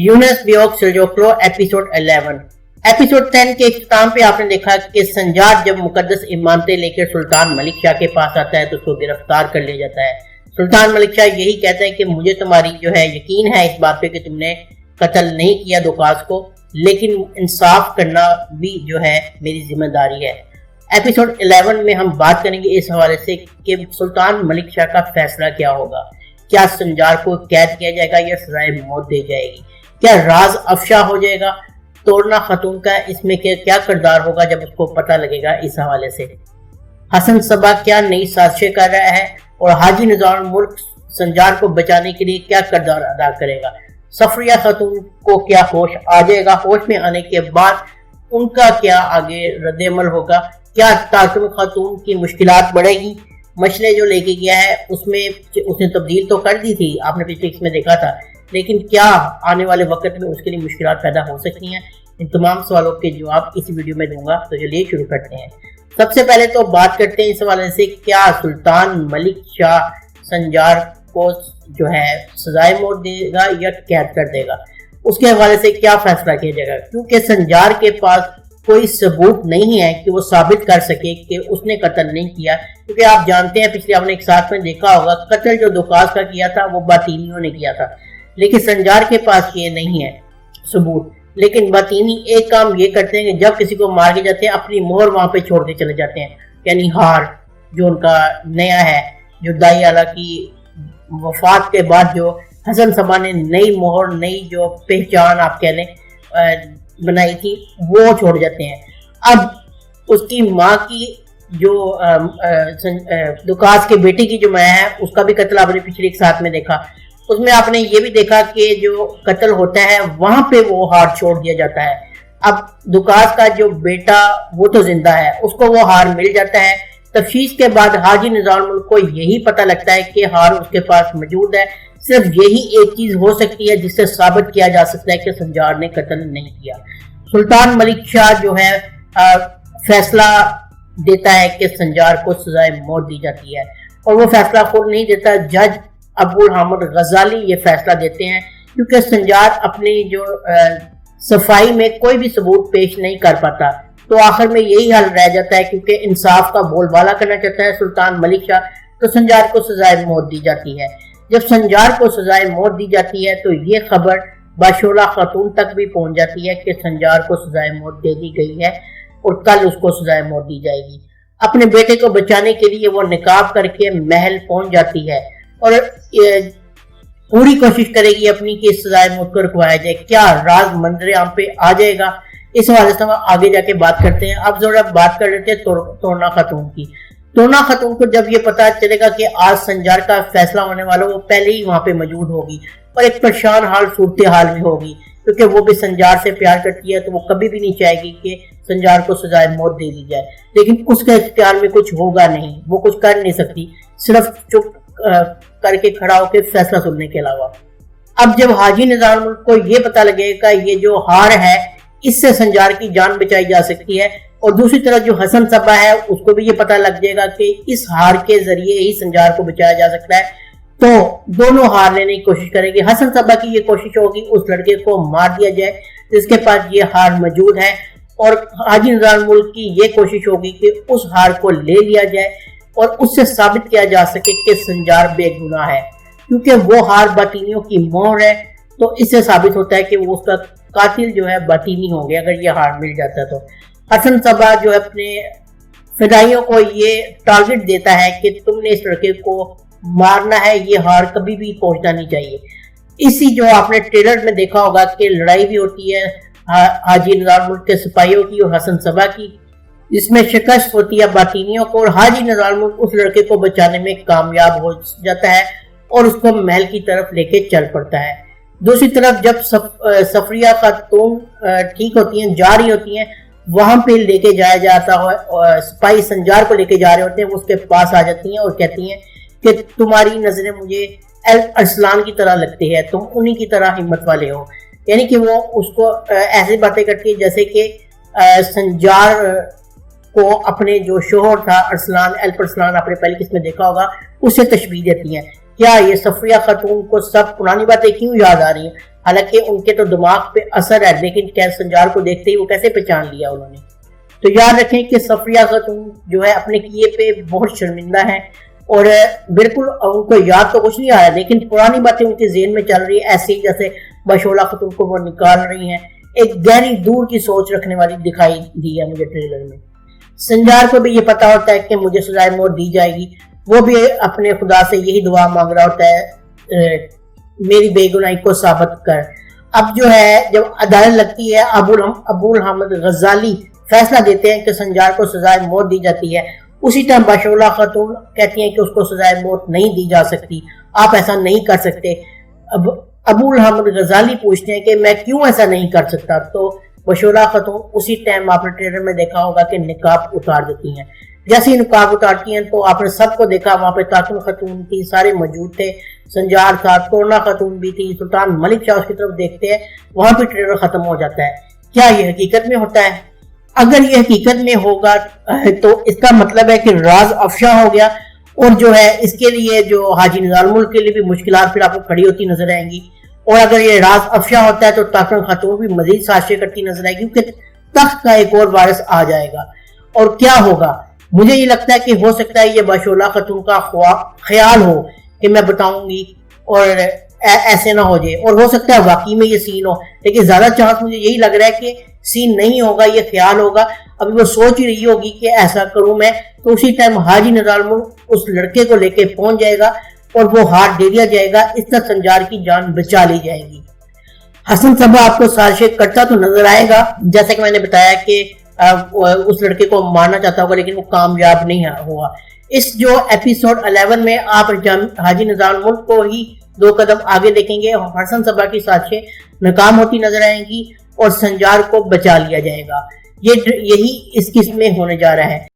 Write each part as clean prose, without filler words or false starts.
यूनस ब्यूक selcuklu episode 11। Episode 10 के इख्तिताम पे आपने देखा कि संजार जब मुकद्दस इमामतें लेकर सुल्तान मलिक शाह के पास आता है तो उसको गिरफ्तार कर लिया जाता है। सुल्तान मलिक शाह यही कहते हैं कि मुझे तुम्हारी जो है यकीन है इस बात पे कि तुमने कत्ल नहीं किया दुकास को, लेकिन इंसाफ करना भी जो है मेरी जिम्मेदारी है। एपिसोड 11 में हम बात करेंगे इस हवाले से कि सुल्तान मलिक शाह का फैसला क्या होगा। क्या संजार को कैद किया जाएगा या सजाए मौत दी जाएगी? क्या राज अफशा हो जाएगा? तोड़ना खतून का इसमें क्या किरदार होगा जब उसको पता लगेगा? इस हवाले से हसन सबा क्या नई साजिशें कर रहा है और हाजी निजाम मुल्क संजार को बचाने के लिए क्या किरदार अदा करेगा? सफरिया खतून को क्या होश आ जाएगा? होश में आने के बाद उनका क्या आगे रद्द-ए-अमल होगा? क्या तासुम खतून की मुश्किलात बढ़ेगी? मसले जो लेके गया है उसमें उसने तब्दील तो कर दी थी, आपने पिछले इसमें देखा था, लेकिन क्या आने वाले वक्त में उसके लिए मुश्किलात पैदा हो सकती हैं? इन तमाम सवालों के जवाब इस वीडियो में दूंगा। तो चलिए शुरू करते हैं। सबसे पहले तो बात करते हैं इस हवाले से क्या सुल्तान मलिक शाह संजार को जो है सजाए मौत देगा या कैद कर देगा, उसके हवाले से क्या फैसला किया जाएगा। क्योंकि संजार के पास कोई सबूत नहीं है कि वो साबित कर सके कि उसने कत्ल नहीं किया, क्योंकि आप जानते हैं पिछले आपने एक साथ में देखा होगा कत्ल जो दुकास का किया था वो बातीनियों ने किया था, लेकिन संजार के पास ये नहीं है सबूत। लेकिन बातीनी एक काम ये करते हैं कि जब किसी को मार के जाते हैं अपनी मोहर वहां पे छोड़ के चले जाते हैं, यानी हार जो उनका नया है, जो दाई आला की वफात के बाद जो हसन सबा ने नई मोहर नई जो पहचान आप कह लें बनाई थी वो छोड़ जाते हैं। अब उसकी माँ की जो दुकास के बेटे की जो माँ है उसका भी कत्ल आपने पिछले एक साथ में देखा। उसमें आपने ये भी देखा कि जो कत्ल होता है वहां पे वो हार छोड़ दिया जाता है। अब दुकास का जो बेटा वो तो जिंदा है, उसको वो हार मिल जाता है। तफ्तीश के बाद हाजी निजाम को यही पता लगता है कि हार उसके पास मौजूद है। सिर्फ यही एक चीज हो सकती है जिससे साबित किया जा सकता है कि संजार ने कत्ल नहीं किया। सुल्तान मलिक शाह जो है फैसला देता है कि संजार को सजाए मौत दी जाती है, और वो फैसला खुद नहीं देता, जज अबुल हामिद गजाली ये फैसला देते हैं, क्योंकि संजार अपनी जो सफाई में कोई भी सबूत पेश नहीं कर पाता। तो आखिर में यही हल रह जाता है, क्योंकि इंसाफ का बोलबाला करना चाहता है सुल्तान मलिक शाह, तो संजार को सजाए मौत दी जाती है। जब संजार को सजाए मौत दी जाती है तो ये खबर बाशोला खातून तक भी पहुंच जाती है कि संजार को सजाए मौत दे दी गई है और कल उसको सजाए मौत दी जाएगी। अपने बेटे को बचाने के लिए वो निकाब करके महल पहुंच जाती है और पूरी कोशिश करेगी अपनी कि सजाए मौत को रुकवाया जाए। क्या राज मंजर आम पे आ जाएगा? इस हवाले से हम आगे जाके बात करते हैं। अब जरा बात कर लेते हैं तोड़ना खातून की। तोड़ना खातून को जब ये पता चलेगा कि आज संजार का फैसला होने वाला, वो पहले ही वहां पे मौजूद होगी और एक परेशान हाल सूरत हाल में होगी, क्योंकि वो भी संजार से प्यार करती है, तो वो कभी भी नहीं चाहेगी कि संजार को सजाए मौत दे दी जाए। लेकिन उसके इख्तियार में कुछ होगा नहीं, वो कुछ कर नहीं सकती, सिर्फ चुप करके खड़ा होकर फैसला सुनने के अलावा। अब जब हाजी निजाम को ये पता लगेगा ये जो हार है इससे संजार की जान बचाई जा सकती है, और दूसरी तरफ जो हसन सबा है उसको भी ये पता लग जाएगा कि इस हार के जरिए ही संजार को बचाया जा सकता है, तो दोनों हार लेने की कोशिश करेंगे। हसन सबा की ये कोशिश होगी उस लड़के को मार दिया जाए जिसके पास ये हार मौजूद है, और हाजी निजाम मुल्क की ये कोशिश होगी कि उस हार को ले लिया जाए और उससे साबित किया जा सके कि संजार बेगुनाह है, क्योंकि वो हार बातीनियों की मोहर है। तो इससे साबित होता है कि वो उसका कातिल जो है बातीनी हो गया अगर ये हार मिल जाता है। तो हसन सबा जो अपने फिदाइयों को ये टारगेट देता है कि तुमने इस लड़के को मारना है, ये हार कभी भी पहुंचना नहीं चाहिए। इसी जो आपने ट्रेलर में देखा होगा कि लड़ाई भी होती है हाजी निजाम मुल्क के सिपाहियों की और हसन सबा की, जिसमें शिकस्त होती है बातीनियों को, और हाजी निजाम मुल्क उस लड़के को बचाने में कामयाब हो जाता है और उसको महल की तरफ लेके चल पड़ता है। दूसरी तरफ जब सफरिया खातून ठीक होती हैं, जा रही होती हैं, वहां पे लेके जाया जाता है, सिपाही संजार को लेके जा रहे होते हैं, वो उसके पास आ जाती हैं और कहती हैं कि तुम्हारी नजरें मुझे अरसलान की तरह लगती है, तुम उन्हीं की तरह हिम्मत वाले हो। यानी कि वो उसको ऐसी बातें करती है जैसे कि संजार को अपने जो शोहर था अरसलान आपने पहले किसमें देखा होगा, उससे तशबीह देती हैं क्या ये सफरिया खातून को सब पुरानी बातें क्यों याद आ रही हैं? हालांकि उनके तो दिमाग पे असर है, लेकिन क्या संजार को देखते ही वो कैसे पहचान लिया उन्होंने? तो याद रखें कि सफरिया खातून जो है अपने किए पे बहुत शर्मिंदा है और बिल्कुल उनको याद तो कुछ नहीं आ रहा, लेकिन पुरानी बातें उनके ज़हन में चल रही है, ऐसे ही जैसे बशोला खातून को वो निकाल रही हैं। एक गहरी दूर की सोच रखने वाली दिखाई दी है मुझे ट्रेलर में। संजार को भी ये पता होता है कि मुझे सजाए मौत दी जाएगी, वो भी अपने खुदा से यही दुआ मांग रहा होता है, मेरी बेगुनाही को साबित कर। अब जो है जब अदालत लगती है, अबुल हमद गजाली फैसला देते हैं कि संजार को सजाए मौत दी जाती है। उसी टाइम बशोला खातून कहती हैं कि उसको सजाए मौत नहीं दी जा सकती, आप ऐसा नहीं कर सकते। अब अबुल हमद गजाली पूछते हैं कि मैं क्यों ऐसा नहीं कर सकता, तो बशोला खातून उसी टाइम आपने ट्रेलर में देखा होगा कि निकाब उतार देती हैं। जैसे ही निकाब उतारती हैं तो आपने सबको देखा, वहां पे ताकुन खातून थी, सारे मौजूद थे, संजार था, तोरना खातून भी थी, सुल्तान मलिक शाह उसकी तरफ देखते हैं, वहां पे ट्रेलर खत्म हो जाता है। क्या ये हकीकत में होता है? अगर ये हकीकत में होगा तो इसका मतलब है कि राज अफशा हो गया, और जो है इसके लिए जो हाजी निजामुल के लिए भी मुश्किलात फिर आपको खड़ी होती नजर आएंगी। और अगर ये राज अफशा होता है तो ताकुन खातून भी मजीद साजिशें करती नजर आएगी, क्योंकि तख्त का एक और वारिस आ जाएगा। और क्या होगा? मुझे ये लगता है कि हो सकता है ये बशोला खातून का ख्याल हो कि मैं बताऊंगी और ऐसे ना हो जाए, और हो सकता है वाकई में ये सीन हो, लेकिन ज्यादा चांस मुझे यही लग रहा है कि सीन नहीं होगा, ये ख्याल होगा। अभी वो सोच ही रही होगी कि ऐसा करूं मैं, तो उसी टाइम हाजी निजामुल उस लड़के को लेके पहुंच जाएगा और वो हाथ दे दिया जाएगा, इस तरह संजार की जान बचा ली जाएगी। हसन सबा आपको साजिश करता तो नजर आएगा, जैसे कि मैंने बताया कि उस लड़के को मारना चाहता होगा, लेकिन वो कामयाब नहीं हुआ। इस जो एपिसोड 11 में आप हाजी निजामुल को ही 2 कदम आगे देखेंगे, हसन सबा की साजिशें नाकाम होती नजर आएंगी और संजार को बचा लिया जाएगा। यही इस किस्म में होने जा रहा है।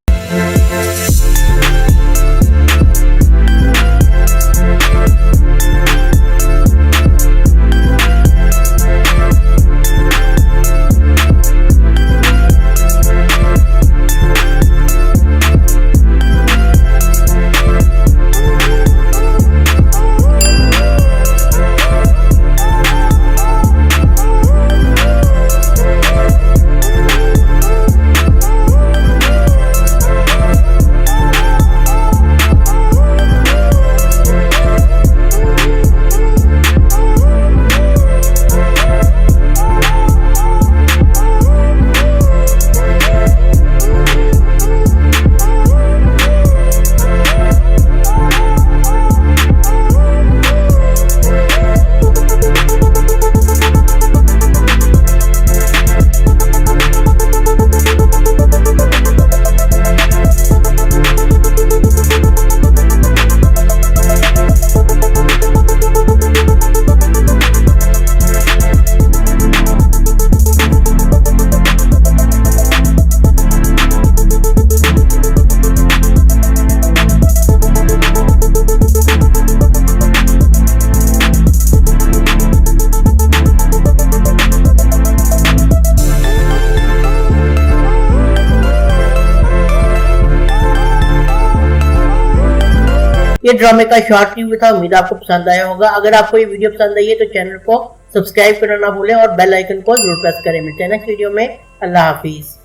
ये ड्रामे का शॉर्ट रिव्यू था, उम्मीद आपको पसंद आया होगा। अगर आपको ये वीडियो पसंद आई है तो चैनल को सब्सक्राइब करना ना भूलें और बेल आइकन को जरूर प्रेस करें। मिलते हैं नेक्स्ट वीडियो में। अल्लाह हाफिज।